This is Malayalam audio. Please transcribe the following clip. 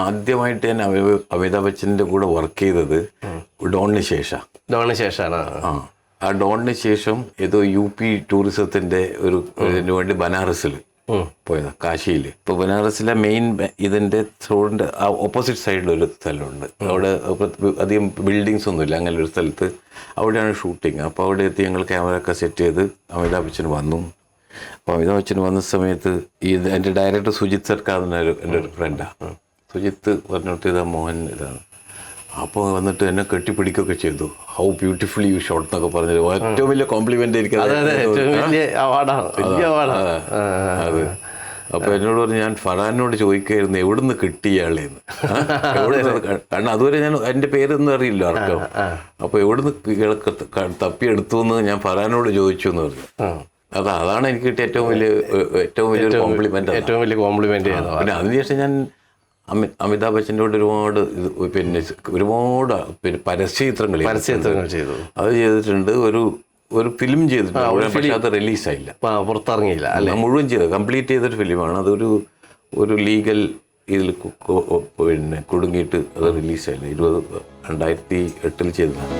ആദ്യമായിട്ട് ഞാൻ അമിതാഭ് ബച്ചൻ്റെ കൂടെ വർക്ക് ചെയ്തത് ഡോണിന് ശേഷമാണ്. ആ ഡോണിന് ശേഷം ഏതോ UP ടൂറിസത്തിൻ്റെ ഇതിന് വേണ്ടി ബനാറസിൽ പോയതാണ്, കാശിയിൽ. ഇപ്പോൾ ബനാറസിലെ മെയിൻ ഇതിൻ്റെ റോഡിൻ്റെ ഓപ്പോസിറ്റ് സൈഡിൽ ഒരു സ്ഥലമുണ്ട്. അവിടെ അധികം ബിൽഡിങ്സ് ഒന്നുമില്ല, അങ്ങനെ ഒരു സ്ഥലത്ത്. അവിടെയാണ് ഷൂട്ടിങ്. അപ്പോൾ അവിടെ എത്തി ഞങ്ങൾ ക്യാമറ ഒക്കെ സെറ്റ് ചെയ്ത് അമിതാഭ് ബച്ചൻ വന്നു. അപ്പോൾ അമിതാഭ് ബച്ചൻ വന്ന സമയത്ത് എൻ്റെ ഡയറക്ടർ സുജിത് സർക്കാർ എൻ്റെ ഒരു ഫ്രണ്ടാണ്. സുജിത്ത് പറഞ്ഞിട്ട് ഇതാ മോഹൻ ഇതാണ്. അപ്പോൾ വന്നിട്ട് എന്നെ കെട്ടിപ്പിടിക്കുകയൊക്കെ ചെയ്തു. ഹൗ ബ്യൂട്ടിഫുൾ യു ഷോട്ട് എന്നൊക്കെ പറഞ്ഞത് ഏറ്റവും വലിയ കോംപ്ലിമെൻ്റ് ആയിരിക്കും. അത് അപ്പോൾ എന്നോട് പറഞ്ഞു, ഞാൻ ഫറാനോട് ചോദിക്കായിരുന്നു എവിടുന്ന് കിട്ടിയാളേന്ന്. കാരണം അതുവരെ ഞാൻ എൻ്റെ പേരൊന്നും അറിയില്ല ആർക്കും. അപ്പോൾ എവിടുന്ന് തപ്പിയെടുത്തു എന്ന് ഞാൻ ഫറാനോട് ചോദിച്ചു എന്ന് പറഞ്ഞു. അതാണ് എനിക്ക് കിട്ടിയ ഏറ്റവും വലിയൊരു കോംപ്ലിമെൻ്റ്. പിന്നെ അതിനുശേഷം ഞാൻ അമിതാഭ് ബച്ചൻ്റെ കൂടെ ഒരുപാട് പരസ്യ ചിത്രങ്ങൾ ചെയ്തു. അത് ചെയ്തിട്ടുണ്ട്. ഒരു ഫിലിം ചെയ്തിട്ടുണ്ട്. പക്ഷെ അത് റിലീസായില്ല, പുറത്തിറങ്ങിയില്ല. അല്ല, മുഴുവൻ ചെയ്തത് കംപ്ലീറ്റ് ചെയ്തൊരു ഫിലിമാണ്. അതൊരു ലീഗൽ ഇതിൽ കുടുങ്ങിയിട്ട് അത് റിലീസായില്ല. 2008 ചെയ്തതാണ്.